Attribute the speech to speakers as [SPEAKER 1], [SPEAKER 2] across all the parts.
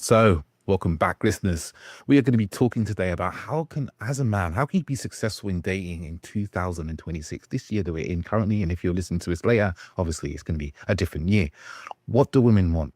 [SPEAKER 1] So, welcome back, listeners. We are going to be talking today about as a man, how can you be successful in dating in 2026, this year that we're in currently? And if you're listening to this later, obviously it's going to be a different year. What do women want?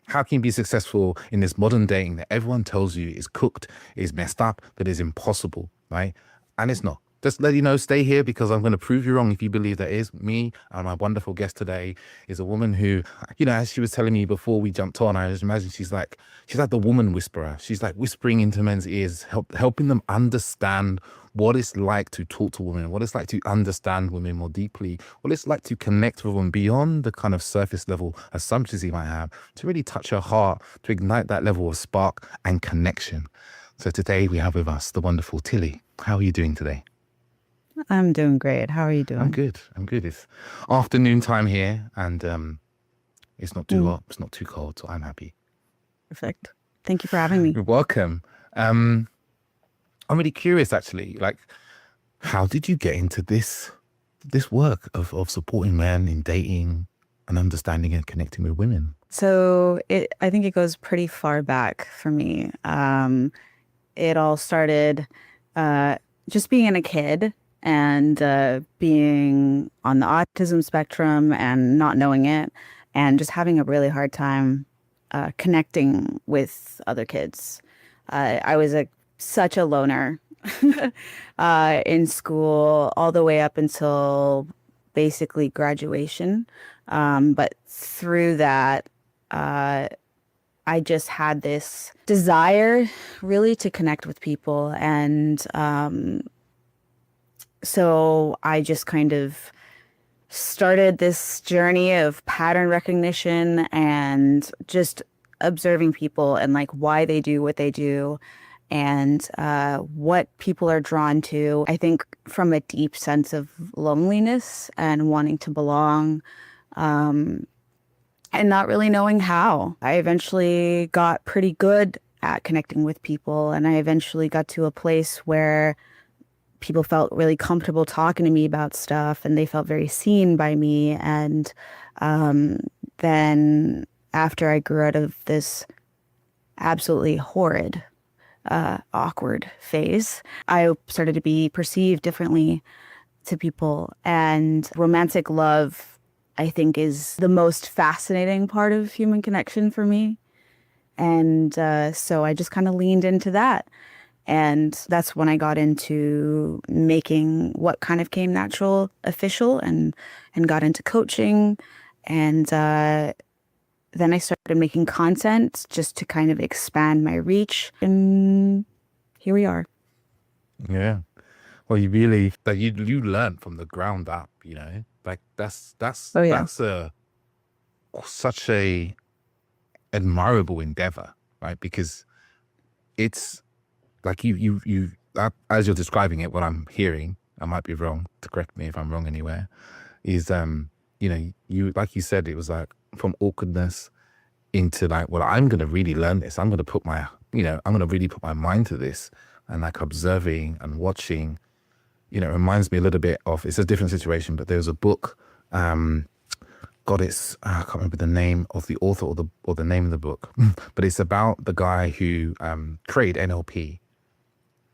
[SPEAKER 1] How can you be successful in this modern dating that everyone tells you is cooked, is messed up, that is impossible, right? And it's not. Just let you know, stay here because I'm going to prove you wrong if you believe that is. Me and my wonderful guest today is a woman who, as she was telling me before we jumped on, I just imagine she's like the woman whisperer. She's like whispering into men's ears, helping them understand what it's like to talk to women, what it's like to understand women more deeply, what it's like to connect with them beyond the kind of surface level assumptions you might have, to really touch her heart, to ignite that level of spark and connection. So today we have with us the wonderful Tilly. How are you doing today?
[SPEAKER 2] I'm doing great. How are you
[SPEAKER 1] I'm
[SPEAKER 2] doing?
[SPEAKER 1] good. I'm good. It's afternoon time here and it's not too
[SPEAKER 2] Mm,
[SPEAKER 1] hot, it's not too cold, so I'm happy.
[SPEAKER 2] perfect. Thank you for having me.
[SPEAKER 1] You're welcome. Um, I'm really curious actually, like how did you get into this work of supporting men in dating and understanding and connecting with women?
[SPEAKER 2] I think it goes pretty far back for me. It all started uh, just being a kid and being on the autism spectrum and not knowing it, and just having a really hard time connecting with other kids. I was such a loner in school all the way up until basically graduation. But through that, uh, I just had this desire really to connect with people. And so I just kind of started this journey of pattern recognition and just observing people and like why they do what they do and what people are drawn to. I think from a deep sense of loneliness and wanting to belong. Um, and not really knowing how. I eventually got pretty good at connecting with people, and I eventually got to a place where people felt really comfortable talking to me about stuff, and they felt very seen by me. And um, then after I grew out of this absolutely horrid, awkward phase, I started to be perceived differently to people. And romantic love, I think, is the most fascinating part of human connection for me. And so I just kind of leaned into that. And that's when I got into making what kind of came natural official and got into coaching. And then I started making content just to kind of expand my reach. And here we are.
[SPEAKER 1] Yeah. Well, you really that you learn from the ground up, like
[SPEAKER 2] Oh, yeah.
[SPEAKER 1] that's a such a admirable endeavor, right? Because it's like as you're describing it, what I'm hearing, I might be wrong, to correct me if I'm wrong anywhere, is you like you said, it was like from awkwardness into like, well, I'm gonna really learn this. I'm gonna put my, I'm gonna really put my mind to this and like observing and watching. It reminds me a little bit of, it's a different situation, but there's a book, God, I can't remember the name of the author or the name of the book, but it's about the guy who created NLP.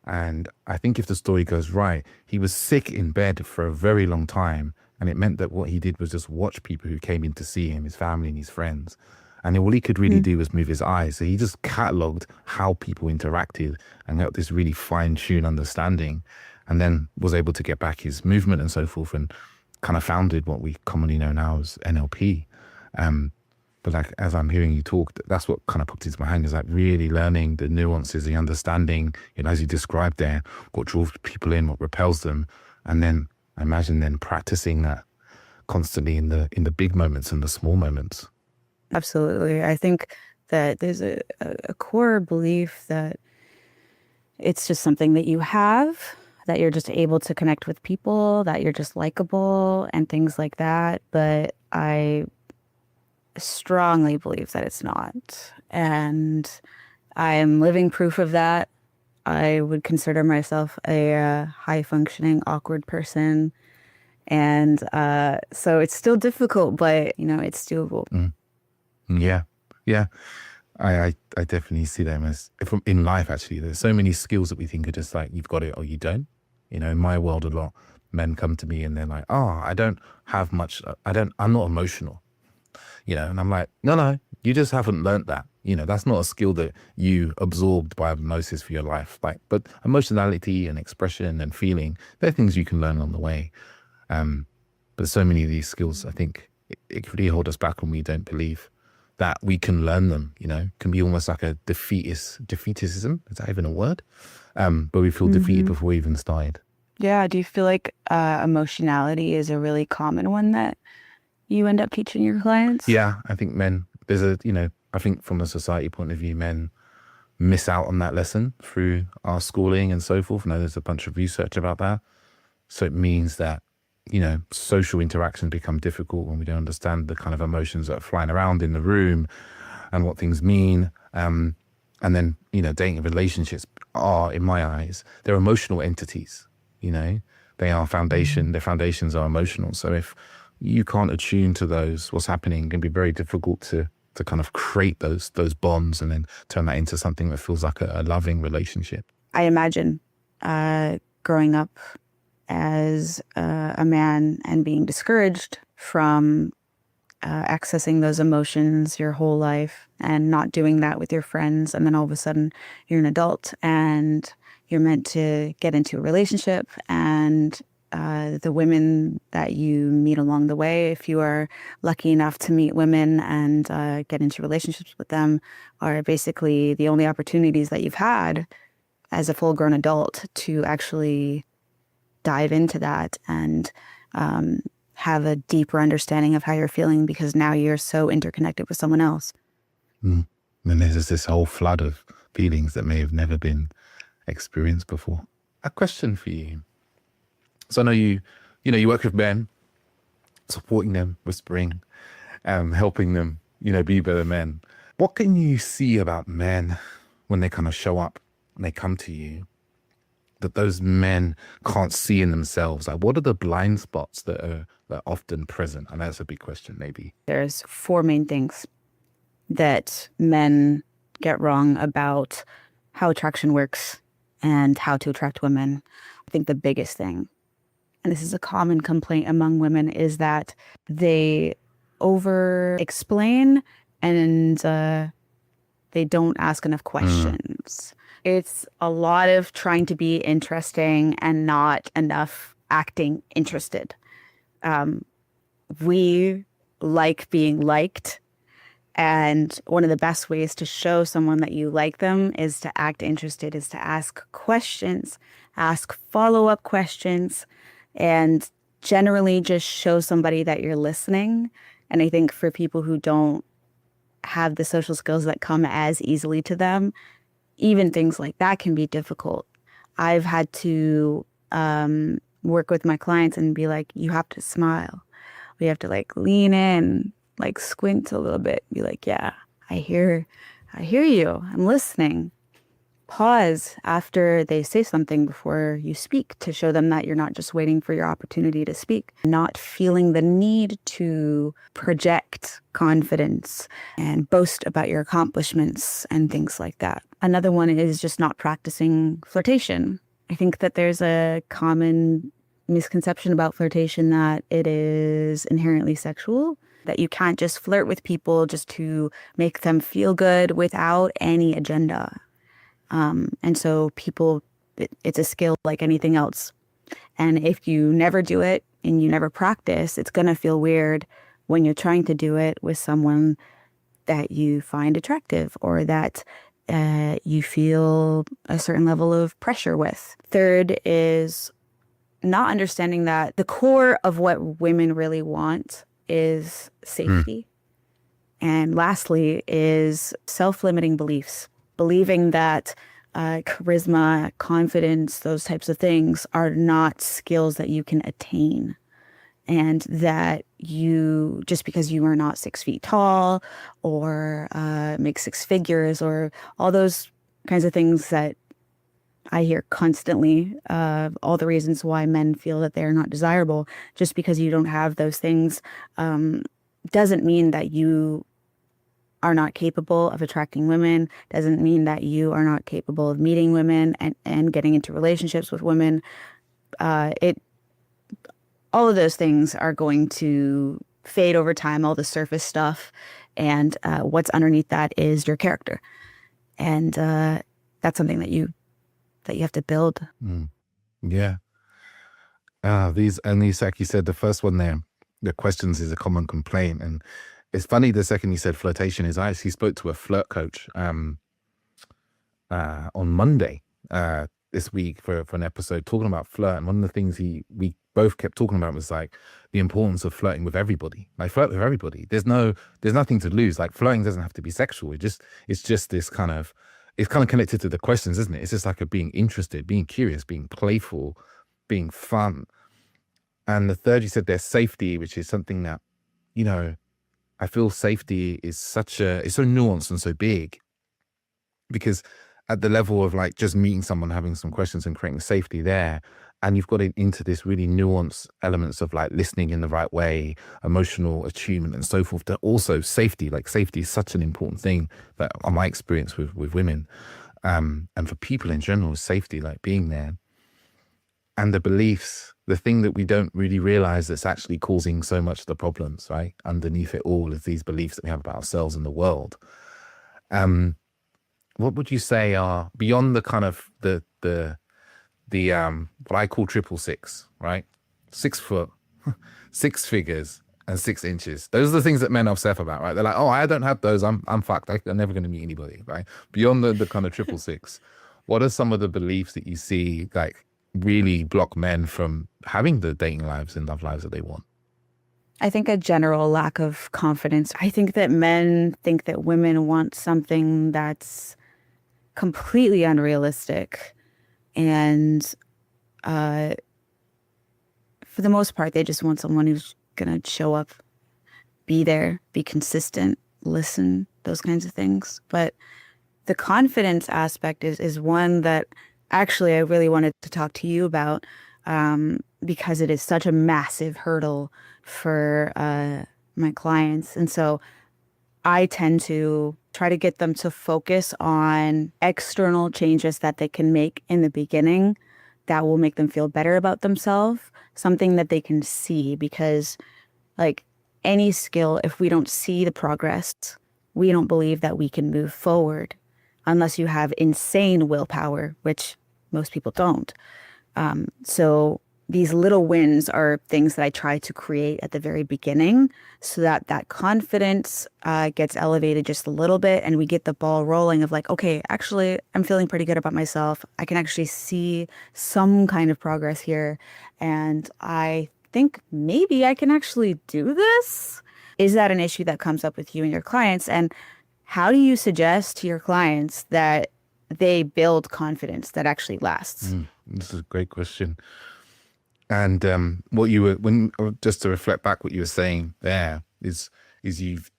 [SPEAKER 1] And I think if the story goes right, he was sick in bed for a very long time. And it meant that what he did was just watch people who came in to see him, his family and his friends. And all he could really
[SPEAKER 2] Mhm.
[SPEAKER 1] do was move his eyes. So he just cataloged how people interacted and got this really fine-tuned understanding, and then was able to get back his movement and so forth, and kind of founded what we commonly know now as NLP. But like as I'm hearing you talk, that's what kind of popped into my hand, is like really learning the nuances, the understanding, as you described there, what draws people in, what repels them, and then I imagine then practicing that constantly in the big moments and the small moments.
[SPEAKER 2] Absolutely. I think that there's a core belief that it's just something that you have, that you're just able to connect with people, that you're just likable and things like that. But I strongly believe that it's not. And I am living proof of that. I would consider myself a high functioning, awkward person. And so it's still difficult, but it's doable.
[SPEAKER 1] Mm. Yeah, yeah. I definitely see them as from in life. Actually, there's so many skills that we think are just like you've got it or you don't. You know, in my world, a lot men come to me and they're like, "Oh, I don't have much. I'm not emotional." You know, and I'm like, no, you just haven't learnt that. You know, that's not a skill that you absorbed by osmosis for your life. Like, but emotionality and expression and feeling, they're things you can learn on the way. But so many of these skills, I think it can really hold us back when we don't believe that we can learn them, you know, can be almost like a defeatism. Is that even a word? But we feel defeated
[SPEAKER 2] Hmm.
[SPEAKER 1] before we even started.
[SPEAKER 2] Yeah. Do you feel like emotionality is a really common one that you end up teaching your clients?
[SPEAKER 1] Yeah, I think men, I think from a society point of view, men miss out on that lesson through our schooling and so forth. Now, there's a bunch of research about that. So it means that, social interactions become difficult when we don't understand the kind of emotions that are flying around in the room and what things mean. And then, dating relationships are, in my eyes, they're emotional entities, you know, they are their foundations are emotional. So if you can't attune to those, what's happening can be very difficult to kind of create those bonds and then turn that into something that feels like a loving relationship.
[SPEAKER 2] I imagine growing up as a man and being discouraged from accessing those emotions your whole life and not doing that with your friends. And then all of a sudden you're an adult and you're meant to get into a relationship. And the women that you meet along the way, if you are lucky enough to meet women and get into relationships with them, are basically the only opportunities that you've had as a full grown adult to actually dive into that and um, have a deeper understanding of how you're feeling because now you're so interconnected with someone else.
[SPEAKER 1] Mm. And there's just this whole flood of feelings that may have never been experienced before. A question for you. So I know you work with men, supporting them, whispering, helping them, be better men. What can you see about men when they kind of show up and they come to you that those men can't see in themselves? Like, what are the blind spots that are often present? I know that's a big question, maybe.
[SPEAKER 2] There's four main things that men get wrong about how attraction works and how to attract women. I think the biggest thing, and this is a common complaint among women, is that they over explain and they don't ask enough
[SPEAKER 1] Mm.
[SPEAKER 2] questions. It's a lot of trying to be interesting and not enough acting interested. We like being liked. And one of the best ways to show someone that you like them is to act interested, is to ask questions, ask follow-up questions, and generally just show somebody that you're listening. And I think for people who don't have the social skills that come as easily to them, even things like that can be difficult. I've had to work with my clients and be like, you have to smile. We have to like lean in, like squint a little bit, be like, yeah, I hear you. I'm listening. Pause after they say something before you speak to show them that you're not just waiting for your opportunity to speak, not feeling the need to project confidence and boast about your accomplishments and things like that. Another one is just not practicing flirtation. I think that there's a common misconception about flirtation that it is inherently sexual, that you can't just flirt with people just to make them feel good without any agenda. And so it's a skill like anything else. And if you never do it and you never practice, it's going to feel weird when you're trying to do it with someone that you find attractive or that you feel a certain level of pressure with. Third is not understanding that the core of what women really want is
[SPEAKER 1] Mm.
[SPEAKER 2] safety. And lastly is self-limiting beliefs, believing that charisma, confidence, those types of things are not skills that you can attain. And that you, just because you are not 6 feet tall or make six figures or all those kinds of things that I hear constantly, all the reasons why men feel that they're not desirable, just because you don't have those things doesn't mean that you are not capable of attracting women, doesn't mean that you are not capable of meeting women and getting into relationships with women. It all of those things are going to fade over time, all the surface stuff, and what's underneath that is your character, and that's something that you have to build.
[SPEAKER 1] Yeah. These, like you said, the first one there, the questions is a common complaint. And it's funny, the second you said flirtation is, I actually spoke to a flirt coach on Monday this week for an episode talking about flirt. And one of the things we both kept talking about was like the importance of flirting with everybody. Like, flirt with everybody. There's nothing to lose. Like, flirting doesn't have to be sexual. It's just this kind of, it's kind of connected to the questions, isn't it? It's just like a being interested, being curious, being playful, being fun. And the third, you said there's safety, which is something that, you know, I feel safety is it's so nuanced and so big, because at the level of like just meeting someone, having some questions and creating safety there, and you've got it into this really nuanced elements of like listening in the right way, emotional attunement and so forth, that also safety, like safety is such an important thing that on my experience with women, and for people in general, safety, like being there. And the beliefs, the thing that we don't really realize that's actually causing so much of the problems, right? Underneath it all is these beliefs that we have about ourselves and the world. What would you say are beyond the kind of the what I call 666, right? 6 foot, 6 figures, and 6 inches. Those are the things that men are upset about, right? They're like, oh, I don't have those. I'm fucked. I'm never going to meet anybody, right? Beyond the kind of 666, what are some of the beliefs that you see like really block men from having the dating lives and love lives that they want?
[SPEAKER 2] I think a general lack of confidence. I think that men think that women want something that's completely unrealistic. And for the most part, they just want someone who's going to show up, be there, be consistent, listen, those kinds of things. But the confidence aspect is one that actually I really wanted to talk to you about, because it is such a massive hurdle for my clients. And so I tend to try to get them to focus on external changes that they can make in the beginning that will make them feel better about themselves, something that they can see. Because like any skill, if we don't see the progress, we don't believe that we can move forward unless you have insane willpower, which most people don't. So these little wins are things that I try to create at the very beginning so that that confidence gets elevated just a little bit, and we get the ball rolling of like, okay, actually, I'm feeling pretty good about myself. I can actually see some kind of progress here. And I think maybe I can actually do this. Is that an issue that comes up with you and your clients? And how do you suggest to your clients that they build confidence that actually lasts?
[SPEAKER 1] This is a great question. And what you were, just to reflect back, what you were saying there is you've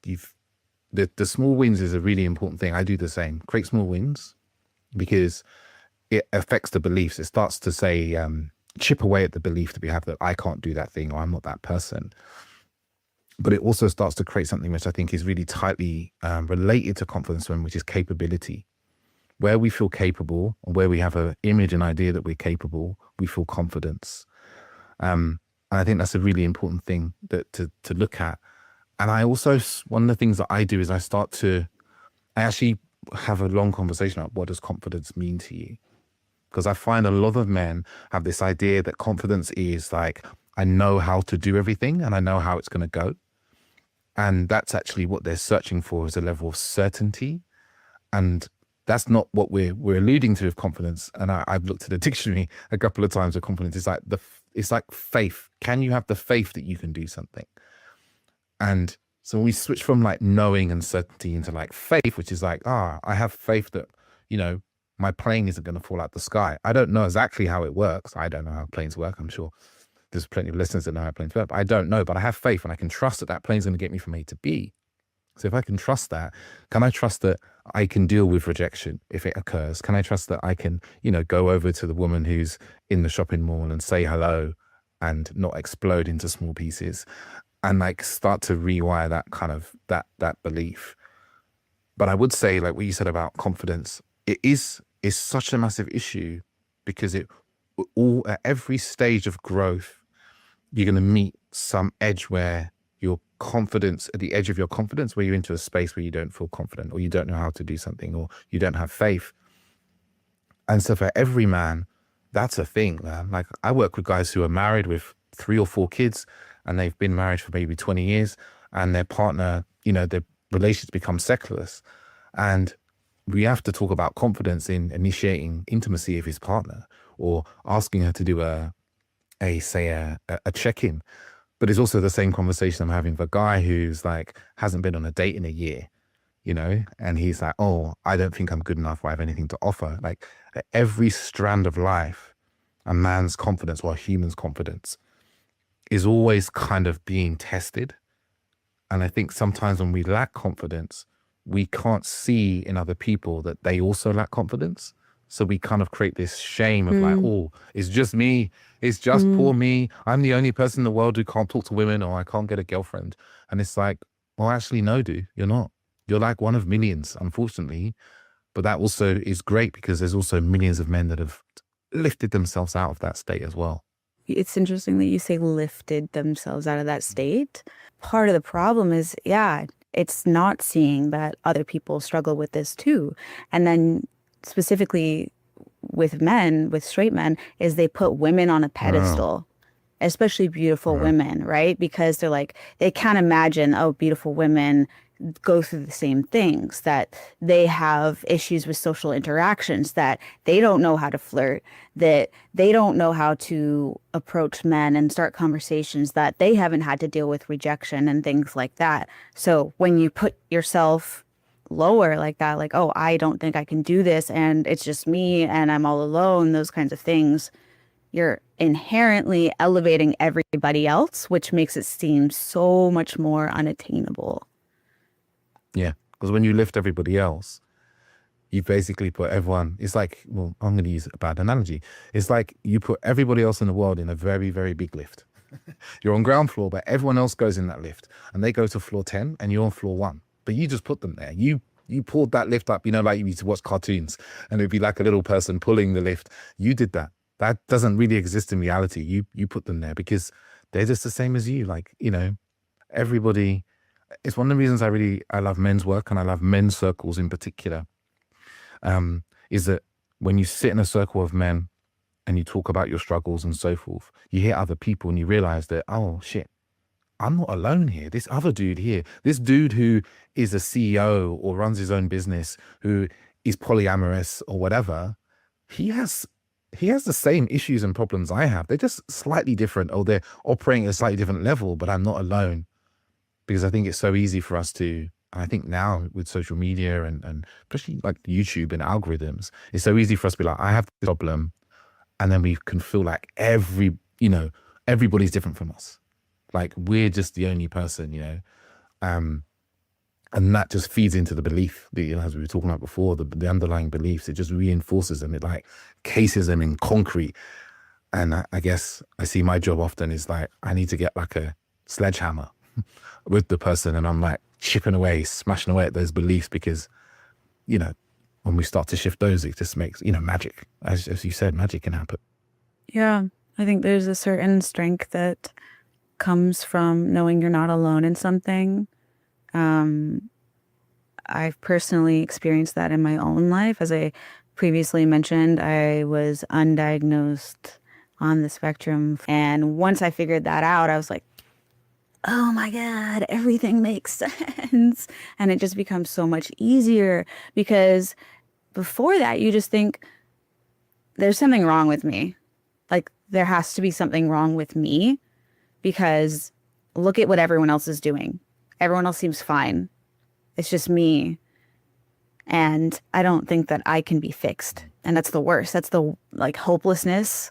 [SPEAKER 1] the small wins is a really important thing. I do the same. Create small wins because it affects the beliefs. It starts to say, chip away at the belief that we have that I can't do that thing or I'm not that person. But it also starts to create something which I think is really tightly related to confidence, which is capability. Where we feel capable, or where we have an image and idea that we're capable, we feel confidence. And I think that's a really important thing that to look at. And I also, one of the things that I do is I actually have a long conversation about what does confidence mean to you? Because I find a lot of men have this idea that confidence is like, I know how to do everything and I know how it's going to go. And that's actually what they're searching for, is a level of certainty. And that's not what we're alluding to with confidence. And I've looked at the dictionary a couple of times with confidence. It's like faith. Can you have the faith that you can do something? And so we switch from like knowing and certainty into like faith, which is like, I have faith that, my plane isn't going to fall out the sky. I don't know exactly how it works. I don't know how planes work. I'm sure there's plenty of listeners that know how planes work, but I don't know. But I have faith and I can trust that that plane's going to get me from A to B. So if I can trust that, can I trust that I can deal with rejection if it occurs? Can I trust that I can, go over to the woman who's in the shopping mall and say hello and not explode into small pieces, and like start to rewire that kind of that belief? But I would say, like what you said about confidence, is such a massive issue because it all at every stage of growth, you're going to meet some edge where your confidence, at the edge of your confidence, where you're into a space where you don't feel confident or you don't know how to do something or you don't have faith. And so for every man, that's a thing, man. Like I work with guys who are married with 3 or 4 kids and they've been married for maybe 20 years and their partner, their relations become secularist. And we have to talk about confidence in initiating intimacy of his partner or asking her to do a check-in. But it's also the same conversation I'm having with a guy who's like, hasn't been on a date in a year, and he's like, oh, I don't think I'm good enough or I have anything to offer. Like at every strand of life, a man's confidence or a human's confidence is always kind of being tested. And I think sometimes when we lack confidence, we can't see in other people that they also lack confidence. So we kind of create this shame of like, oh, it's just me. It's just poor me. I'm the only person in the world who can't talk to women or I can't get a girlfriend. And it's like, well, actually, no, dude, you're not. You're like one of millions, unfortunately. But that also is great because there's also millions of men that have lifted themselves out of that state as well.
[SPEAKER 2] It's interesting that you say lifted themselves out of that state. Part of the problem is, it's not seeing that other people struggle with this too. And then specifically with men, with straight men, is they put women on a pedestal, especially beautiful women, right? Because they're like, they can't imagine, oh, beautiful women go through the same things, that they have issues with social interactions, that they don't know how to flirt, that they don't know how to approach men and start conversations, that they haven't had to deal with rejection and things like that. So when you put yourself lower like that, like, oh, I don't think I can do this and it's just me and I'm all alone, those kinds of things, you're inherently elevating everybody else, which makes it seem so much more unattainable.
[SPEAKER 1] Yeah, because when you lift everybody else, you basically put everyone, it's like, well, I'm going to use a bad analogy. It's like you put everybody else in the world in a very, very big lift. You're on ground floor, but everyone else goes in that lift and they go to floor 10 and you're on floor 1. But you just put them there. You pulled that lift up, like you used to watch cartoons and it'd be like a little person pulling the lift. You did that. That doesn't really exist in reality. You put them there because they're just the same as you. Like, everybody. It's one of the reasons I love men's work and I love men's circles in particular, is that when you sit in a circle of men and you talk about your struggles and so forth, you hear other people and you realize that, oh shit, I'm not alone here. This other dude here, this dude who is a CEO or runs his own business, who is polyamorous or whatever, he has the same issues and problems I have. They're just slightly different, or they're operating at a slightly different level, but I'm not alone. Because I think it's so easy for us to, I think now with social media and especially like YouTube and algorithms, it's so easy for us to be like, I have this problem. And then we can feel like everybody's different from us. Like we're just the only person, and that just feeds into the belief, as we were talking about before, the underlying beliefs. It just reinforces them. It like cases them in concrete. And I guess I see my job often is like, I need to get like a sledgehammer with the person and I'm like chipping away, smashing away at those beliefs because, when we start to shift those, it just makes, magic. As you said, magic can happen.
[SPEAKER 2] Yeah, I think there's a certain strength that comes from knowing you're not alone in something. I've personally experienced that in my own life. As I previously mentioned, I was undiagnosed on the spectrum. And once I figured that out, I was like, oh my God, everything makes sense. And it just becomes so much easier because before that, you just think there's something wrong with me. Like there has to be something wrong with me because look at what everyone else is doing. Everyone else seems fine. It's just me. And I don't think that I can be fixed. And that's the worst. That's the hopelessness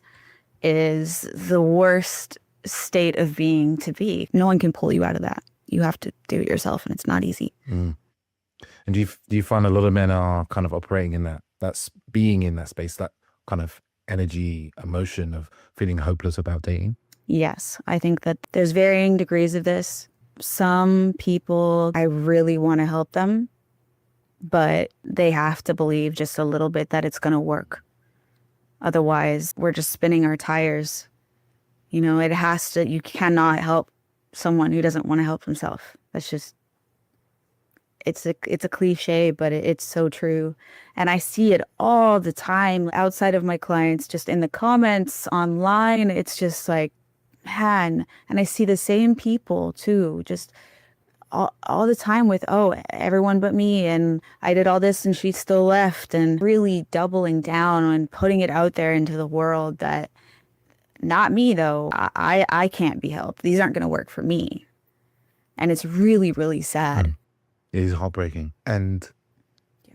[SPEAKER 2] is the worst state of being to be. No one can pull you out of that. You have to do it yourself, and it's not easy.
[SPEAKER 1] And do you find a lot of men are kind of operating in that's being in that space, that kind of energy, emotion of feeling hopeless about dating?
[SPEAKER 2] Yes, I think that there's varying degrees of this. Some people, I really want to help them, but they have to believe just a little bit that it's going to work. Otherwise, we're just spinning our tires. You know, it has to, you cannot help someone who doesn't want to help himself. That's just, it's a cliche, but it's so true. And I see it all the time outside of my clients, just in the comments online. It's just like, man. And I see the same people too, just all the time with, oh, everyone but me. And I did all this and she still left. And really doubling down and putting it out there into the world that not me, though. I can't be helped. These aren't going to work for me. And it's really, really sad.
[SPEAKER 1] It is heartbreaking. And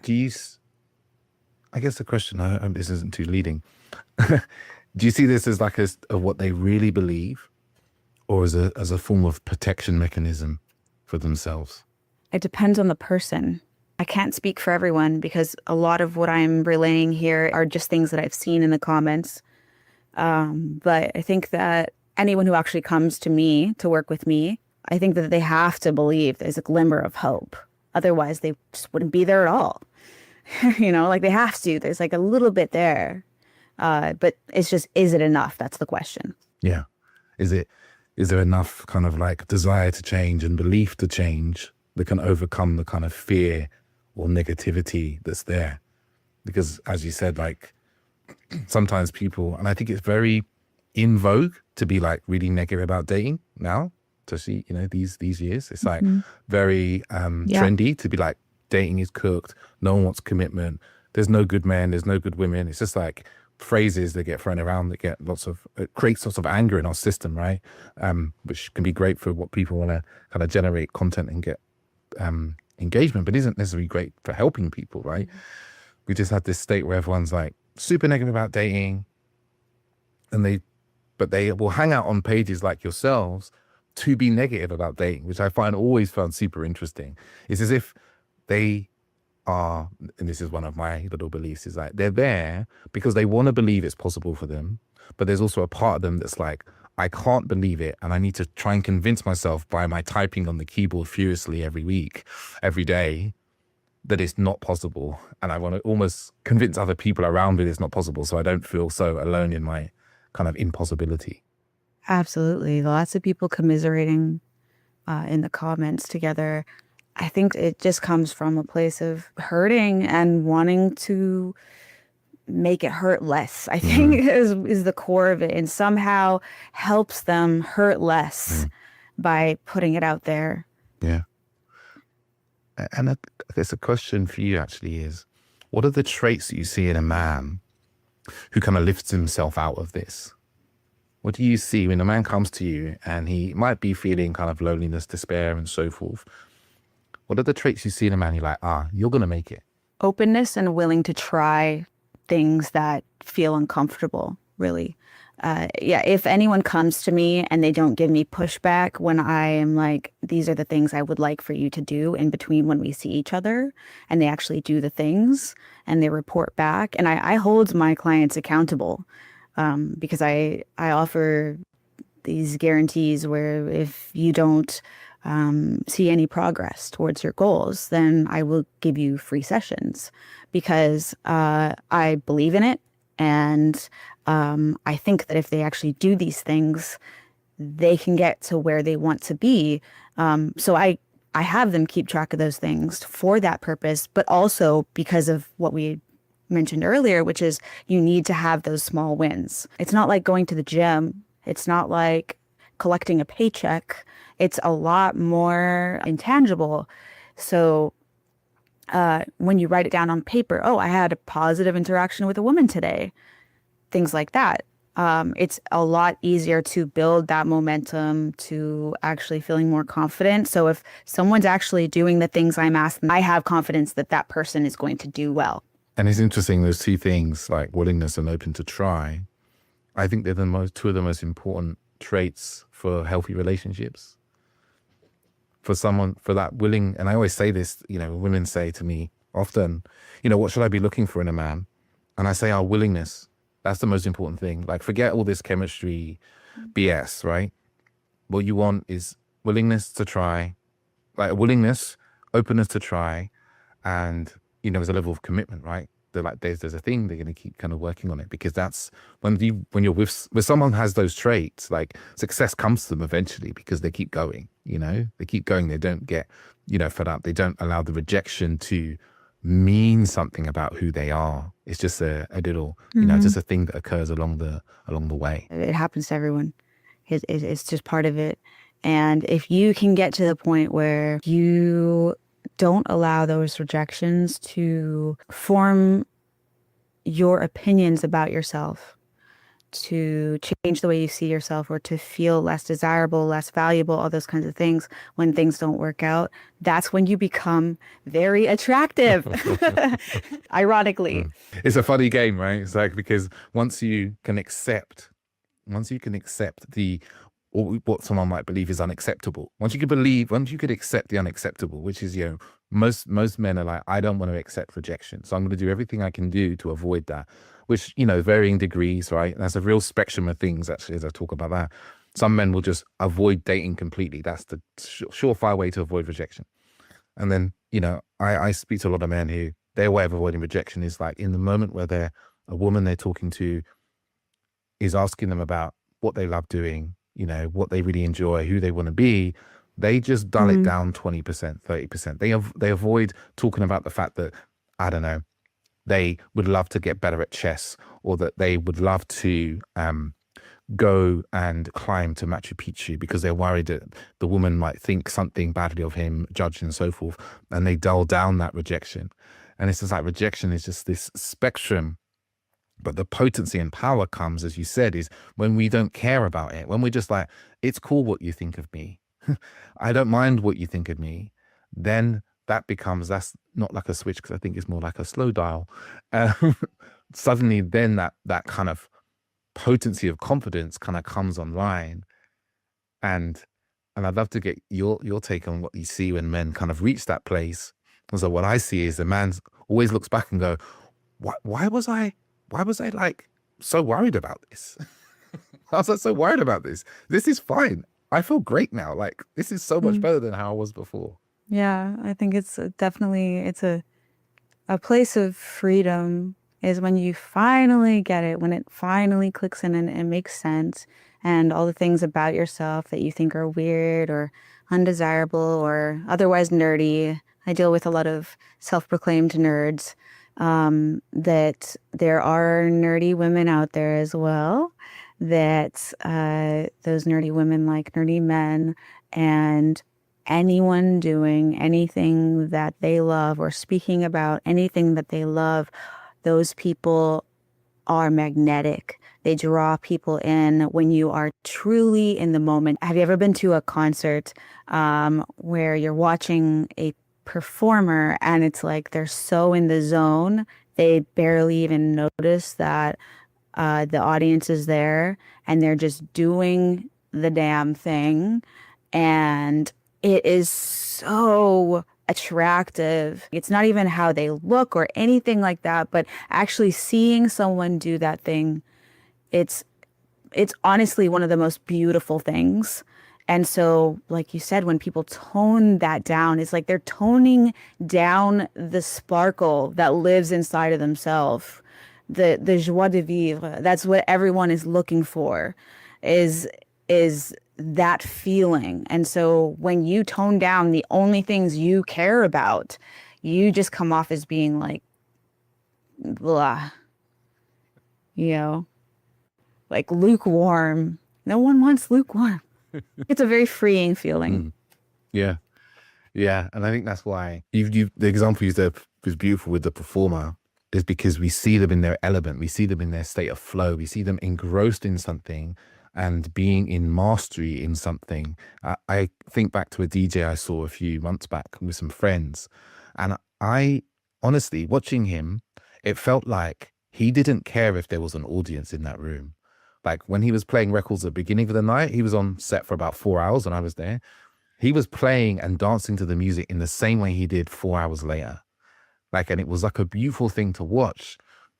[SPEAKER 1] do you, I guess the question, I hope this isn't too leading. Do you see this as like a what they really believe, or as a form of protection mechanism for themselves?
[SPEAKER 2] It depends on the person. I can't speak for everyone because a lot of what I'm relaying here are just things that I've seen in the comments. But I think that anyone who actually comes to me to work with me, I think that they have to believe there's a glimmer of hope. Otherwise, they just wouldn't be there at all. You know, like they have to. There's like a little bit there. But it's just, is it enough? That's the question.
[SPEAKER 1] Yeah. Is there enough kind of like desire to change and belief to change that can overcome the kind of fear or negativity that's there? Because as you said, like sometimes people, and I think it's very in vogue to be like really negative about dating now, especially, you know, these years. It's like very trendy to be like, dating is cooked, no one wants commitment, there's no good men, there's no good women. It's just like phrases that get thrown around that get it creates lots of anger in our system, right? Which can be great for what people want to kind of generate content and get engagement, but isn't necessarily great for helping people, right? We just had this state where everyone's like super negative about dating, and they will hang out on pages like yourselves to be negative about dating, which I always found super interesting. It's as if they are, and this is one of my little beliefs, is like they're there because they want to believe it's possible for them, but there's also a part of them that's like, I can't believe it, and I need to try and convince myself by my typing on the keyboard furiously every week, every day, that it's not possible. And I want to almost convince other people around me it's not possible, so I don't feel so alone in my kind of impossibility.
[SPEAKER 2] Absolutely. Lots of people commiserating in the comments together. I think it just comes from a place of hurting and wanting to make it hurt less, I think is the core of it, and somehow helps them hurt less by putting it out there.
[SPEAKER 1] Yeah. And I guess a question for you actually is, what are the traits that you see in a man who kind of lifts himself out of this? What do you see when a man comes to you and he might be feeling kind of loneliness, despair, and so forth? What are the traits you see in a man you're like, you're going to make it?
[SPEAKER 2] Openness and willing to try things that feel uncomfortable, really. If anyone comes to me and they don't give me pushback when I am like, these are the things I would like for you to do in between when we see each other, and they actually do the things and they report back. And I hold my clients accountable because I offer these guarantees where if you don't see any progress towards your goals, then I will give you free sessions because I believe in it. And I think that if they actually do these things, they can get to where they want to be. So I have them keep track of those things for that purpose, but also because of what we mentioned earlier, which is you need to have those small wins. It's not like going to the gym. It's not like collecting a paycheck. It's a lot more intangible. So when you write it down on paper, I had a positive interaction with a woman today, things like that. It's a lot easier to build that momentum to actually feeling more confident. So if someone's actually doing the things I'm asking, I have confidence that that person is going to do well.
[SPEAKER 1] And it's interesting, those two things, like willingness and open to try, I think they're two of the most important traits for healthy relationships. For someone, for that willing, and I always say this, women say to me often, what should I be looking for in a man? And I say our willingness. That's the most important thing. Like, forget all this chemistry BS, right? What you want is willingness to try, like willingness, openness to try, and there's a level of commitment, right? They're like, there's a thing, they're going to keep kind of working on it, because that's when you're with someone who has those traits, like success comes to them eventually because they keep going. They keep going. They don't get fed up. They don't allow the rejection to mean something about who they are. It's just a little just a thing that occurs along the way.
[SPEAKER 2] It happens to everyone. It's just part of it. And if you can get to the point where you don't allow those rejections to form your opinions about yourself, to change the way you see yourself, or to feel less desirable, less valuable, all those kinds of things when things don't work out, that's when you become very attractive. Ironically.
[SPEAKER 1] It's a funny game, right? It's like, because once you can accept or what someone might believe is unacceptable, once you could accept the unacceptable, which is, most men are like, I don't want to accept rejection, so I'm going to do everything I can do to avoid that, which, varying degrees, right? And there's a real spectrum of things, actually, as I talk about that. Some men will just avoid dating completely. That's the surefire way to avoid rejection. And then, I speak to a lot of men who, their way of avoiding rejection is like, in the moment where a woman they're talking to is asking them about what they love doing, what they really enjoy, who they want to be, they just dull it down 20%, 30%. They avoid talking about the fact that, I don't know, they would love to get better at chess, or that they would love to go and climb to Machu Picchu, because they're worried that the woman might think something badly of him, judge and so forth, and they dull down that rejection. And it's just like, rejection is just this spectrum. But the potency and power comes, as you said, is when we don't care about it, when we're just like, it's cool what you think of me. I don't mind what you think of me. Then that's not like a switch, because I think it's more like a slow dial. Suddenly then that kind of potency of confidence kind of comes online. And I'd love to get your take on what you see when men kind of reach that place. And so what I see is the man always looks back and go, why was I like so worried about this? I was like, so worried about this. This is fine. I feel great now. Like, this is so much better than how I was before.
[SPEAKER 2] Yeah, I think it's definitely, it's a place of freedom is when you finally get it, when it finally clicks in and it makes sense, and all the things about yourself that you think are weird or undesirable or otherwise nerdy. I deal with a lot of self-proclaimed nerds, that there are nerdy women out there as well, that those nerdy women like nerdy men, and anyone doing anything that they love or speaking about anything that they love, those people are magnetic. They draw people in when you are truly in the moment. Have you ever been to a concert where you're watching a performer and it's like they're so in the zone, they barely even notice that the audience is there, and they're just doing the damn thing, and it is so attractive. It's not even how they look or anything like that, but actually seeing someone do that thing, it's honestly one of the most beautiful things. And so, like you said, when people tone that down, it's like they're toning down the sparkle that lives inside of themselves. The joie de vivre. That's what everyone is looking for, is that feeling. And so when you tone down the only things you care about, you just come off as being like, blah, like lukewarm. No one wants lukewarm. It's a very freeing feeling.
[SPEAKER 1] Yeah. Yeah. And I think that's why the example you used there was beautiful with the performer, is because we see them in their element. We see them in their state of flow. We see them engrossed in something and being in mastery in something. I think back to a DJ I saw a few months back with some friends. And I honestly, watching him, it felt like he didn't care if there was an audience in that room. Like when he was playing records at the beginning of the night, he was on set for about 4 hours when I was there. He was playing and dancing to the music in the same way he did 4 hours later. Like, and it was like a beautiful thing to watch.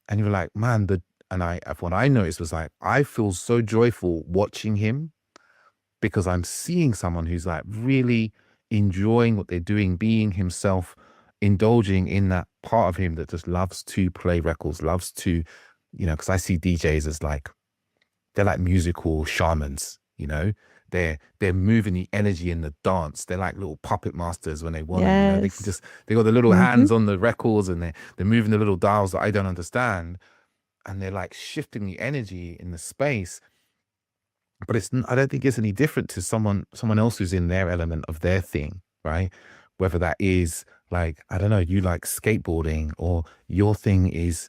[SPEAKER 1] And you were like, man, what I noticed was like, I feel so joyful watching him, because I'm seeing someone who's like really enjoying what they're doing, being himself indulging in that part of him that just loves to play records, loves to, because I see DJs as like, they're like musical shamans, they're moving the energy in the dance. They're like little puppet masters when they want to, they can
[SPEAKER 2] Yes.
[SPEAKER 1] they got the little
[SPEAKER 2] Hmm.
[SPEAKER 1] hands on the records, and they're moving the little dials that I don't understand. And they're like shifting the energy in the space. But I don't think it's any different to someone else who's in their element of their thing, right? Whether that is like, I don't know, you like skateboarding, or your thing is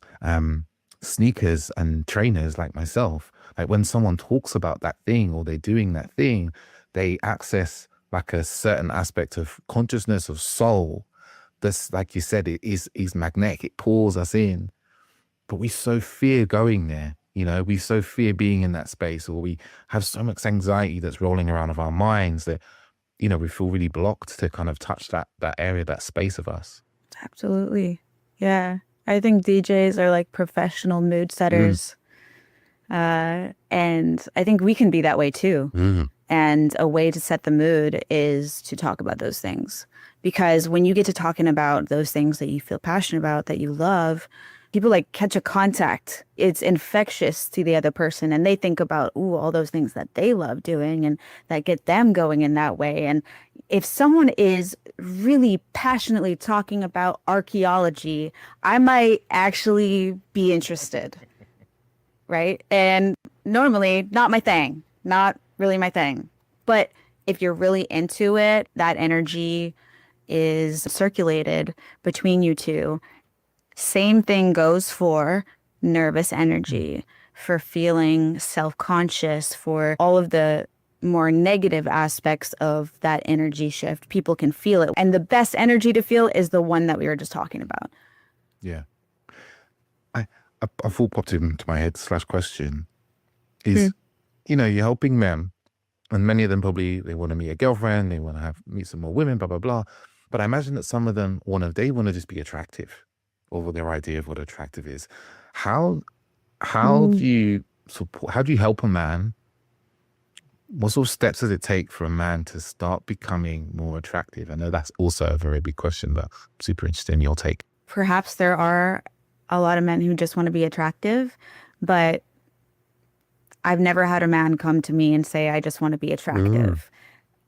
[SPEAKER 1] sneakers and trainers like myself. Like when someone talks about that thing or they're doing that thing, they access like a certain aspect of consciousness, of soul. That's, like you said, it is magnetic. It pulls us in. But we so fear going there. We so fear being in that space, or we have so much anxiety that's rolling around of our minds that, we feel really blocked to kind of touch that area, that space of us.
[SPEAKER 2] Absolutely. Yeah. I think DJs are like professional mood
[SPEAKER 1] Mm,
[SPEAKER 2] setters. And I think we can be that way too.
[SPEAKER 1] mm,
[SPEAKER 2] And a way to set the mood is to talk about those things. Because when you get to talking about those things that you feel passionate about, that you love, people like catch a contact. It's infectious to the other person. And they think about, ooh, all those things that they love doing and that get them going in that way. And if someone is really passionately talking about archaeology, I might actually be interested, right? And normally, not my thing, not really my thing. But if you're really into it, that energy is circulated between you two. Same thing goes for nervous energy, for feeling self-conscious, for all of the more negative aspects of that energy shift. People can feel it. And the best energy to feel is the one that we were just talking about.
[SPEAKER 1] yeah. I, a thought popped into my head / question is, you're helping men, and many of them probably, they want to meet a girlfriend, they want to meet some more women, blah, blah, blah. But I imagine that some of them they want to just be attractive, or their idea of what attractive is. How do
[SPEAKER 2] Mm.
[SPEAKER 1] you support, how do you help a man? What sort of steps does it take for a man to start becoming more attractive? I know that's also a very big question, but I'm super interested in your take.
[SPEAKER 2] Perhaps there are a lot of men who just want to be attractive, but I've never had a man come to me and say, I just want to be
[SPEAKER 1] Mm,
[SPEAKER 2] attractive.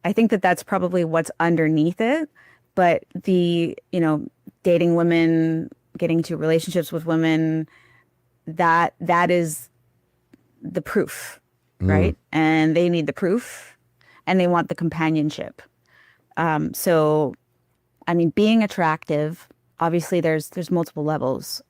[SPEAKER 2] I think that that's probably what's underneath it. But dating women, getting into relationships with women, that is the proof,
[SPEAKER 1] mm,
[SPEAKER 2] right? And they need the proof and they want the companionship. So, I mean, being attractive, obviously there's multiple levels,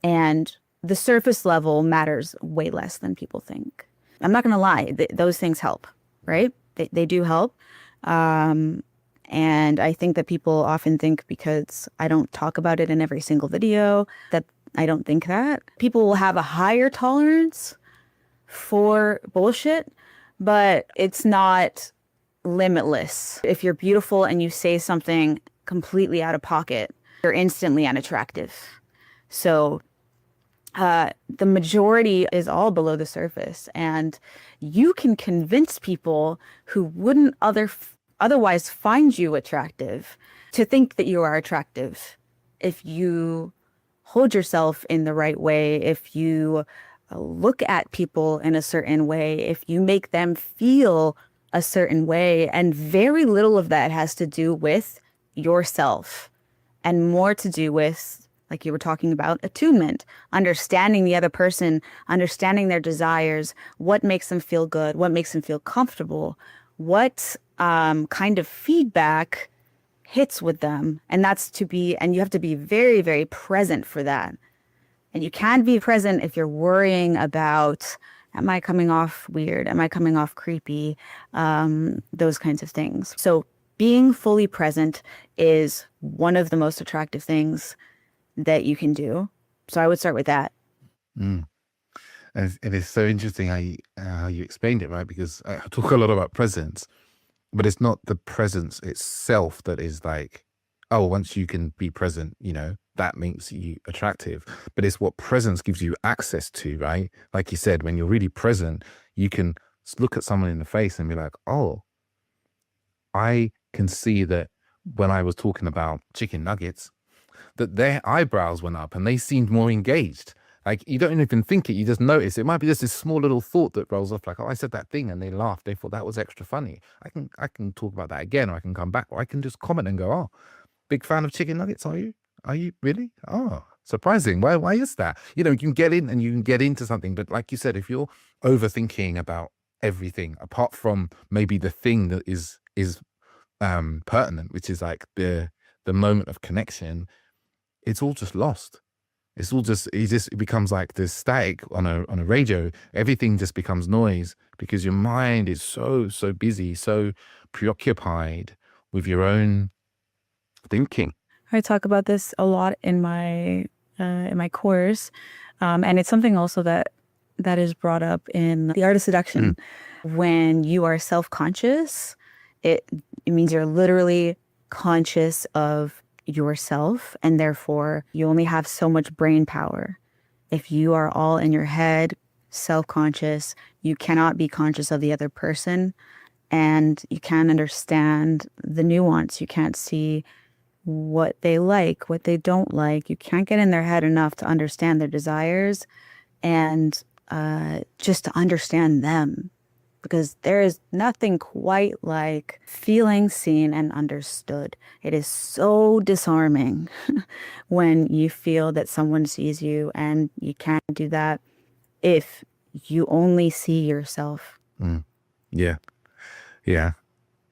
[SPEAKER 2] and the surface level matters way less than people think. I'm not going to lie, those things help, right? They do help. Um, and I think that people often think, because I don't talk about it in every single video, that I don't think that. People will have a higher tolerance for bullshit, but it's not limitless. If you're beautiful and you say something completely out of pocket, you're instantly unattractive. So the majority is all below the surface, and you can convince people who wouldn't otherwise find you attractive to think that you are attractive if you hold yourself in the right way, if you look at people in a certain way, if you make them feel a certain way. And very little of that has to do with yourself, and more to do with, like you were talking about, attunement, understanding the other person, understanding their desires, what makes them feel good, what makes them feel comfortable, what kind of feedback hits with them. And and you have to be very, very present for that. And you can't be present if you're worrying about, am I coming off weird? Am I coming off creepy? Those kinds of things. So being fully present is one of the most attractive things that you can do. So I would start with that.
[SPEAKER 1] mm. And it's so interesting how you explained it, right? Because I talk a lot about presence, but it's not the presence itself that is like, oh, once you can be present, that makes you attractive. But it's what presence gives you access to, right? Like you said, when you're really present, you can look at someone in the face and be like, oh, I can see that when I was talking about chicken nuggets, that their eyebrows went up and they seemed more engaged. Like, you don't even think it, you just notice. It might be just this small little thought that rolls off, like, oh, I said that thing, and they laughed. They thought that was extra funny. I can talk about that again, or I can come back, or I can just comment and go, oh, big fan of chicken nuggets, are you? Are you really? Oh, surprising. Why is that? You know, you can get in and you can get into something, but like you said, if you're overthinking about everything apart from maybe the thing that is pertinent, which is like the moment of connection, it's all just lost. It's all just it becomes like this static on a radio. Everything just becomes noise because your mind is so busy, so preoccupied with your own thinking.
[SPEAKER 2] I talk about this a lot in my course, and it's something also that is brought up in The Art of Seduction. When you are self-conscious, it means you're literally conscious of yourself, and therefore you only have so much brain power. If you are all in your head, self-conscious, you cannot be conscious of the other person, and you can't understand the nuance. You can't see what they like, what they don't like. You can't get in their head enough to understand their desires and just to understand them. Because there is nothing quite like feeling seen and understood. It is so disarming when you feel that someone sees you, and you can't do that if you only see yourself.
[SPEAKER 1] Yeah. Yeah.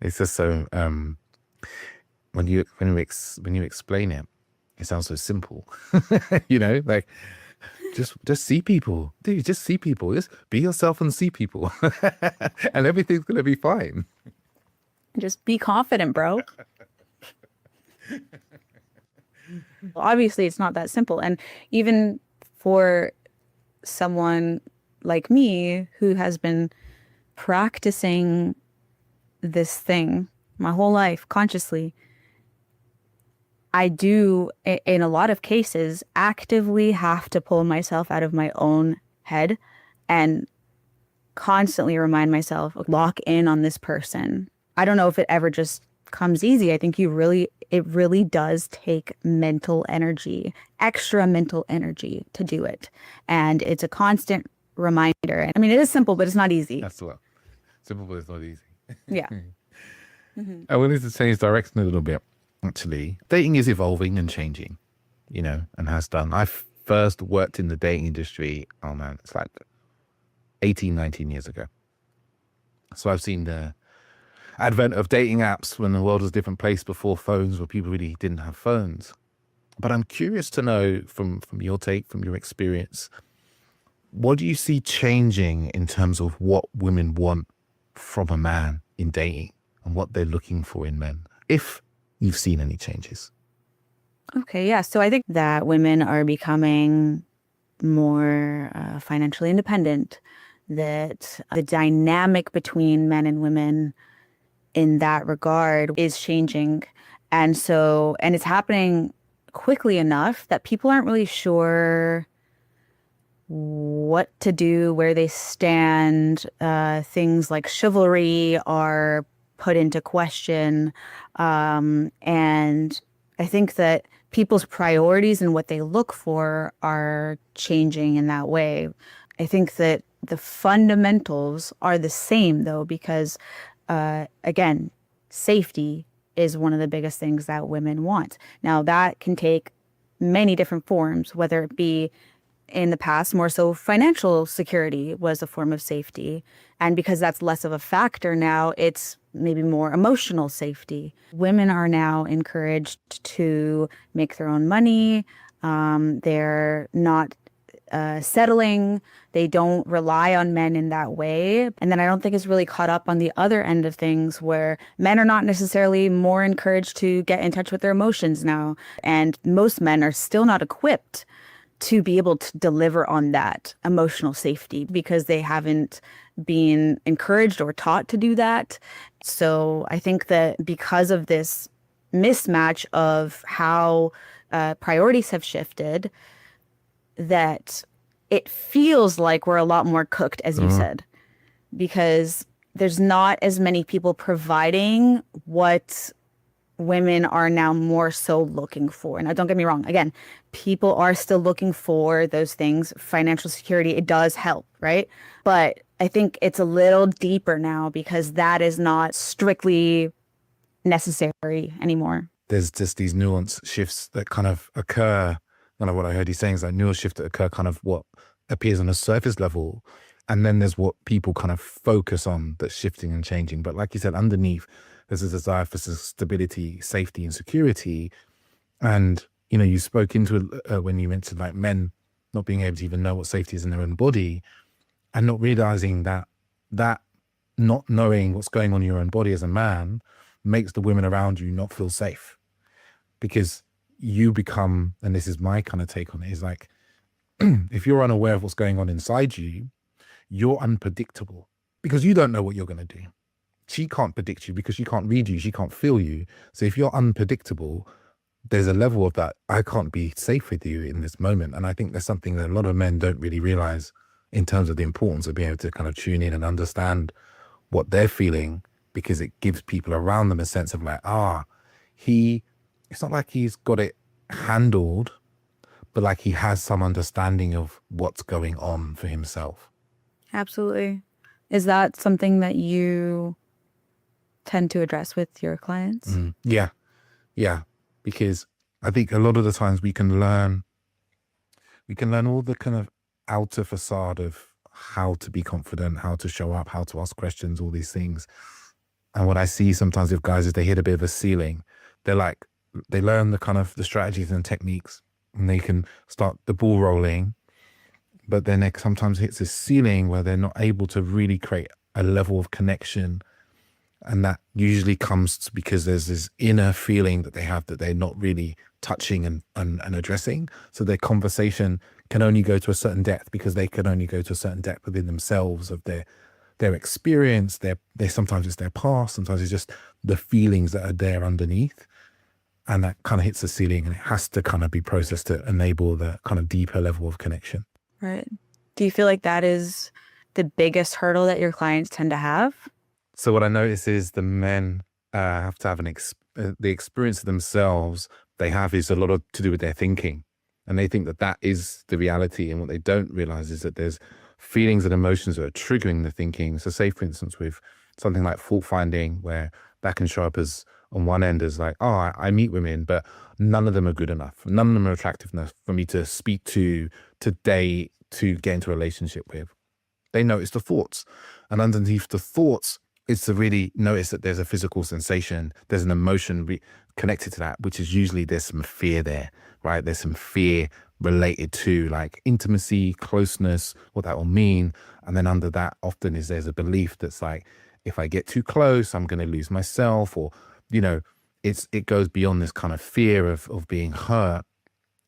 [SPEAKER 1] It's just so when you explain it, it sounds so simple. You know, like just see people. Dude, just see people. Just be yourself and see people. And everything's gonna be fine.
[SPEAKER 2] Just be confident, bro. Obviously, it's not that simple. And even for someone like me who has been practicing this thing my whole life consciously, I do, in a lot of cases, actively have to pull myself out of my own head and constantly remind myself, lock in on this person. I don't know if it ever just comes easy. I think it really does take mental energy, extra mental energy to do it. And it's a constant reminder. I mean, it is simple, but it's not easy.
[SPEAKER 1] That's well. Simple, but it's not easy.
[SPEAKER 2] Yeah.
[SPEAKER 1] I wanted to change direction a little bit. Actually, dating is evolving and changing, you know, and has done. I first worked in the dating industry, oh man, it's like 18, 19 years ago. So I've seen the advent of dating apps when the world was a different place before phones, where people really didn't have phones. But I'm curious to know from your take, from your experience, what do you see changing in terms of what women want from a man in dating and what they're looking for in men, if you've seen any changes?
[SPEAKER 2] Okay, yeah. So I think that women are becoming more financially independent, that the dynamic between men and women in that regard is changing. And it's happening quickly enough that people aren't really sure what to do, where they stand. Things like chivalry are put into question. And I think that people's priorities and what they look for are changing in that way. I think that the fundamentals are the same, though, because, again, safety is one of the biggest things that women want. Now, that can take many different forms, whether it be in the past, more so financial security was a form of safety. And because that's less of a factor now, it's maybe more emotional safety. Women are now encouraged to make their own money. They're not settling. They don't rely on men in that way. And then I don't think it's really caught up on the other end of things, where men are not necessarily more encouraged to get in touch with their emotions now. And most men are still not equipped to be able to deliver on that emotional safety because they haven't been encouraged or taught to do that. So I think that because of this mismatch of how priorities have shifted, that it feels like we're a lot more cooked, as you said, because there's not as many people providing what women are now more so looking for. Now, don't get me wrong. Again, people are still looking for those things. Financial security, it does help, right? But I think it's a little deeper now because that is not strictly necessary anymore.
[SPEAKER 1] There's just these nuance shifts that kind of occur. Kind of what I heard you saying is like nuance shifts that occur kind of what appears on a surface level. And then there's what people kind of focus on that's shifting and changing. But like you said, underneath, there's a desire for stability, safety, and security. And, you know, you spoke into it when you mentioned like men not being able to even know what safety is in their own body and not realizing that not knowing what's going on in your own body as a man makes the women around you not feel safe, because you become, and this is my kind of take on it, is like, if you're unaware of what's going on inside you, you're unpredictable because you don't know what you're going to do. She can't predict you because she can't read you. She can't feel you. So if you're unpredictable, there's a level of that, I can't be safe with you in this moment. And I think there's something that a lot of men don't really realize in terms of the importance of being able to kind of tune in and understand what they're feeling, because it gives people around them a sense of like, it's not like he's got it handled, but like he has some understanding of what's going on for himself.
[SPEAKER 2] Absolutely. Is that something that you tend to address with your clients?
[SPEAKER 1] Yeah. Because I think a lot of the times we can learn all the kind of outer facade of how to be confident, how to show up, how to ask questions, all these things. And what I see sometimes with guys is they hit a bit of a ceiling. They learn the kind of the strategies and techniques, and they can start the ball rolling, but then it sometimes hits a ceiling where they're not able to really create a level of connection. And that usually comes because there's this inner feeling that they have that they're not really touching and addressing. So their conversation can only go to a certain depth because they can only go to a certain depth within themselves of their experience, sometimes it's their past, sometimes it's just the feelings that are there underneath. And that kind of hits the ceiling, and it has to kind of be processed to enable the kind of deeper level of connection.
[SPEAKER 2] Right. Do you feel like that is the biggest hurdle that your clients tend to have?
[SPEAKER 1] So what I notice is the men have to have the experience of themselves they have is a lot of to do with their thinking. And they think that is the reality. And what they don't realize is that there's feelings and emotions that are triggering the thinking. So say, for instance, with something like fault finding, where that can show up as on one end as like, oh, I meet women, but none of them are good enough. None of them are attractive enough for me to speak to date, to get into a relationship with. They notice the thoughts. And underneath the thoughts, it's to really notice that there's a physical sensation, there's an emotion connected to that, which is usually there's some fear there, right? There's some fear related to like intimacy, closeness, what that will mean. And then under that often there's a belief that's like, if I get too close, I'm going to lose myself, or, you know, it goes beyond this kind of fear of being hurt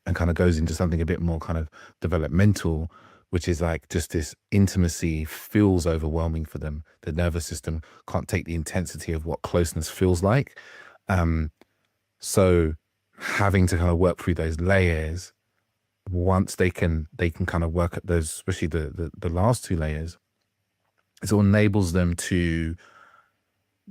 [SPEAKER 1] and kind of goes into something a bit more kind of developmental, which is like just this intimacy feels overwhelming for them. The nervous system can't take the intensity of what closeness feels like. So having to kind of work through those layers, once they can kind of work at those, especially the last two layers, it all enables them to,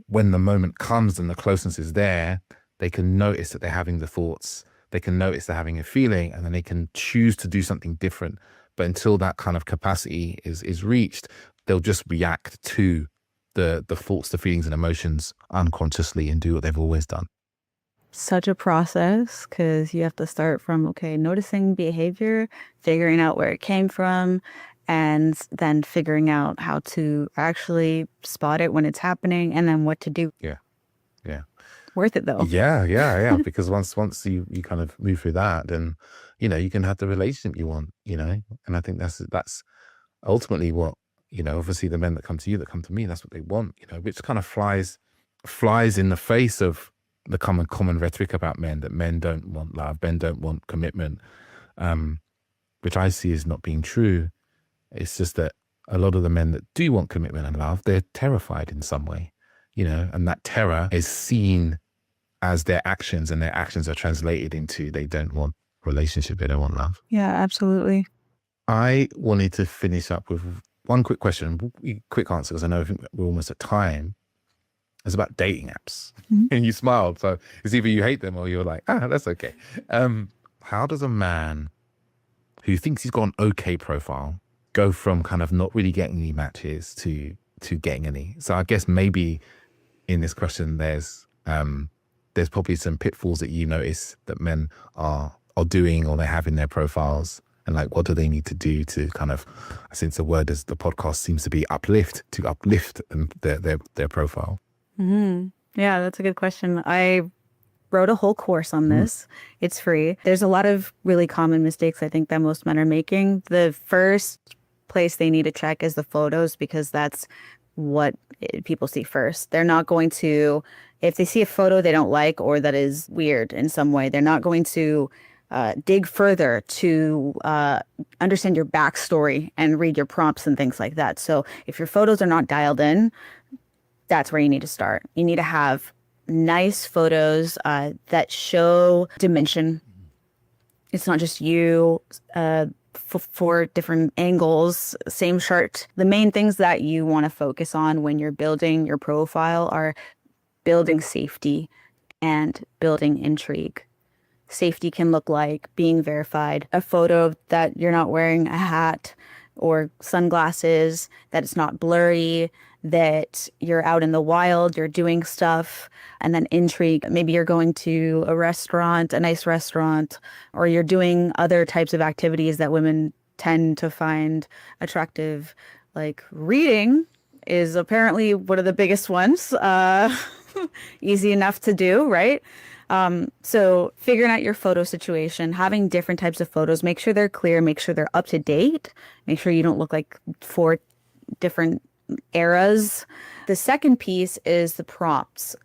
[SPEAKER 1] when the moment comes and the closeness is there, they can notice that they're having the thoughts, they can notice they're having a feeling, and then they can choose to do something different. But until that kind of capacity is reached, they'll just react to the thoughts, the feelings and emotions unconsciously and do what they've always done.
[SPEAKER 2] Such a process, because you have to start from, noticing behavior, figuring out where it came from, and then figuring out how to actually spot it when it's happening and then what to do.
[SPEAKER 1] Yeah.
[SPEAKER 2] Worth it though.
[SPEAKER 1] Yeah. Because once you kind of move through that, then, you know, you can have the relationship you want, you know, and I think that's ultimately what, you know, obviously the men that come to you, that come to me, that's what they want, you know, which kind of flies in the face of the common rhetoric about men, that men don't want love, men don't want commitment, which I see as not being true. It's just that a lot of the men that do want commitment and love, they're terrified in some way, you know, and that terror is seen as their actions, and their actions are translated into they don't want relationship, they don't want love.
[SPEAKER 2] Yeah, absolutely.
[SPEAKER 1] I wanted to finish up with one quick question, quick answer, because I know we're almost at time. is about dating apps.
[SPEAKER 2] Mhm.
[SPEAKER 1] And you smiled. So it's either you hate them or you're like, that's okay. How does a man who thinks he's got an okay profile go from kind of not really getting any matches to getting any? So I guess maybe in this question, there's probably some pitfalls that you notice that men are doing or they have in their profiles, and like what do they need to do to kind of, since the word as the podcast seems to be uplift their profile.
[SPEAKER 2] Mm-hmm. Yeah, that's a good question. I wrote a whole course on this. It's free. There's a lot of really common mistakes I think that most men are making. The first place they need to check is the photos, because that's what people see first. They're not going to, if they see a photo they don't like or that is weird in some way, they're not going to dig further to understand your backstory and read your prompts and things like that. So if your photos are not dialed in, that's where you need to start. You need to have nice photos that show dimension. It's not just you, four different angles, same chart. The main things that you want to focus on when you're building your profile are building safety and building intrigue. Safety can look like being verified, a photo that you're not wearing a hat or sunglasses, that it's not blurry, that you're out in the wild, you're doing stuff, and then intrigue. Maybe you're going to a restaurant, a nice restaurant, or you're doing other types of activities that women tend to find attractive. Like reading is apparently one of the biggest ones. Easy enough to do, right? So figuring out your photo situation, having different types of photos, make sure they're clear, make sure they're up to date, make sure you don't look like 4 different eras. The second piece is the prompts.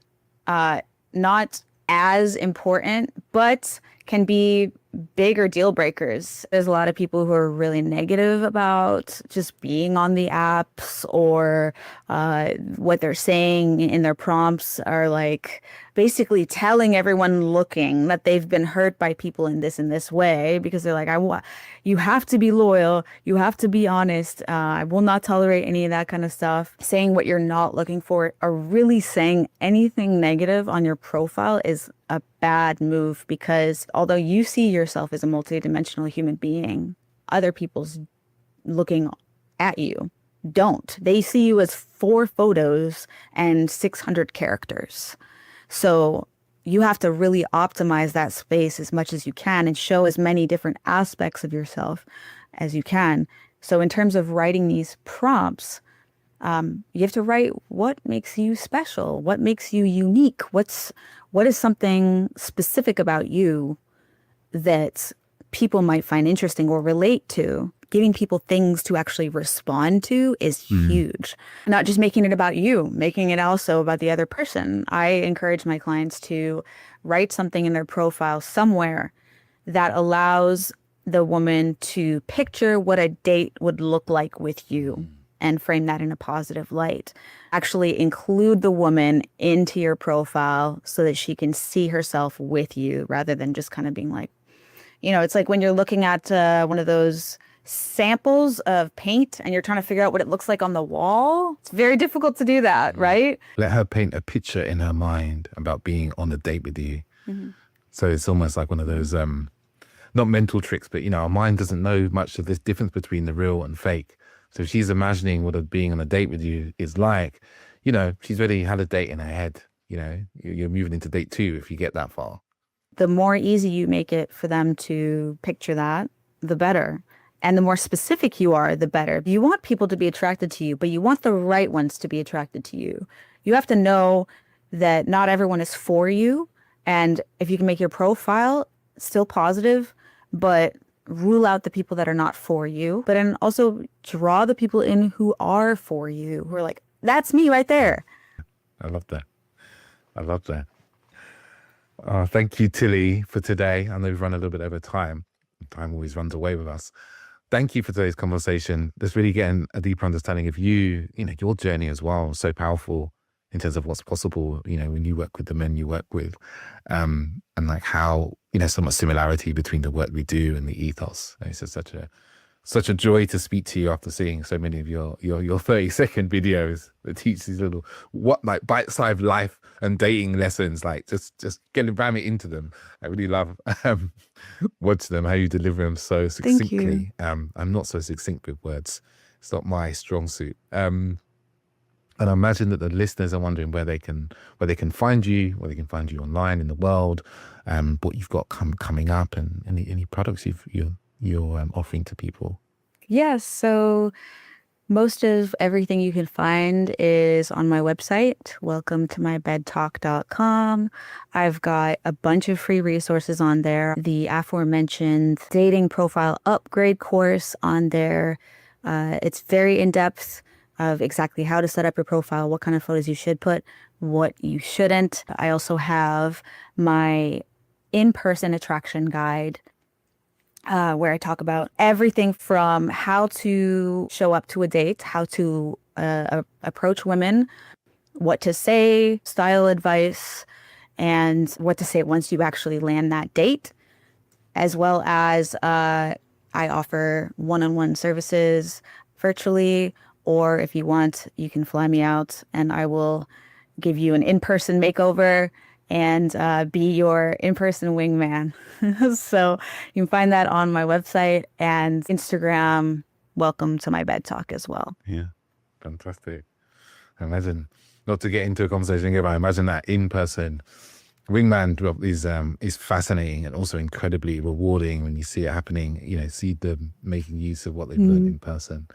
[SPEAKER 2] Not as important, but can be bigger deal breakers. There's a lot of people who are really negative about just being on the apps, or what they're saying in their prompts are like basically telling everyone looking that they've been hurt by people in this way, because they're like, you have to be loyal, you have to be honest, I will not tolerate any of that kind of stuff. Saying what you're not looking for, or really saying anything negative on your profile, is a bad move, because although you see yourself as a multidimensional human being, other people's looking at you don't. They see you as 4 photos and 600 characters. So you have to really optimize that space as much as you can and show as many different aspects of yourself as you can. So in terms of writing these prompts, you have to write what makes you special, what makes you unique, what is something specific about you that people might find interesting or relate to. Giving people things to actually respond to is huge. Not just making it about you, making it also about the other person. I encourage my clients to write something in their profile somewhere that allows the woman to picture what a date would look like with you and frame that in a positive light. Actually include the woman into your profile so that she can see herself with you, rather than just kind of being like, it's like when you're looking at one of those samples of paint and you're trying to figure out what it looks like on the wall. It's very difficult to do that, right?
[SPEAKER 1] Let her paint a picture in her mind about being on a date with you.
[SPEAKER 2] Mm-hmm.
[SPEAKER 1] So it's almost like one of those, not mental tricks, but, our mind doesn't know much of this difference between the real and fake. So if she's imagining what being on a date with you is like, she's already had a date in her head. You're moving into date 2 if you get that far.
[SPEAKER 2] The more easy you make it for them to picture that, the better. And the more specific you are, the better. You want people to be attracted to you, but you want the right ones to be attracted to you. You have to know that not everyone is for you. And if you can make your profile still positive, but rule out the people that are not for you, but then also draw the people in who are for you, who are like, that's me right there.
[SPEAKER 1] I love that. Thank you, Tilly, for today. I know we've run a little bit over time. Time always runs away with us. Thank you for today's conversation. Just really getting a deeper understanding of you, your journey as well. So powerful in terms of what's possible, when you work with the men you work with, and like how, so much similarity between the work we do and the ethos. It's just such such a joy to speak to you after seeing so many of your 30-second videos that teach these little like bite-sized life and dating lessons. Like just ram it into them. I really love watching them, how you deliver them so
[SPEAKER 2] Thank you.
[SPEAKER 1] succinctly. I'm not so succinct with words. It's not my strong suit. And I imagine that the listeners are wondering where they can find you, where they can find you online in the world, what you've got coming up, and any products you're offering to people.
[SPEAKER 2] Yes. So most of everything you can find is on my website, welcometomybedtalk.com. I've got a bunch of free resources on there. The aforementioned dating profile upgrade course on there. It's very in-depth of exactly how to set up your profile, what kind of photos you should put, what you shouldn't. I also have my in-person attraction guide, where I talk about everything from how to show up to a date, how to approach women, what to say, style advice, and what to say once you actually land that date, as well as I offer one-on-one services virtually, or if you want, you can fly me out and I will give you an in-person makeover and be your in-person wingman. So you can find that on my website and Instagram, Welcome to My Bed Talk as well.
[SPEAKER 1] Yeah, fantastic. I imagine, not to get into a conversation here, but I imagine that in-person wingman job is fascinating and also incredibly rewarding when you see it happening, see them making use of what they've learned in person.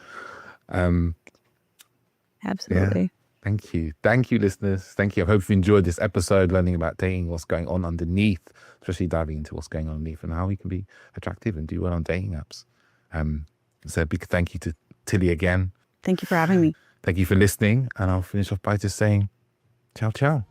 [SPEAKER 2] Absolutely.
[SPEAKER 1] Yeah. Thank you. Thank you, listeners. Thank you. I hope you enjoyed this episode, learning about dating, what's going on underneath, especially diving into what's going on underneath and how we can be attractive and do well on dating apps. So a big thank you to Tilly again.
[SPEAKER 2] Thank you for having me.
[SPEAKER 1] Thank you for listening. And I'll finish off by just saying, ciao, ciao.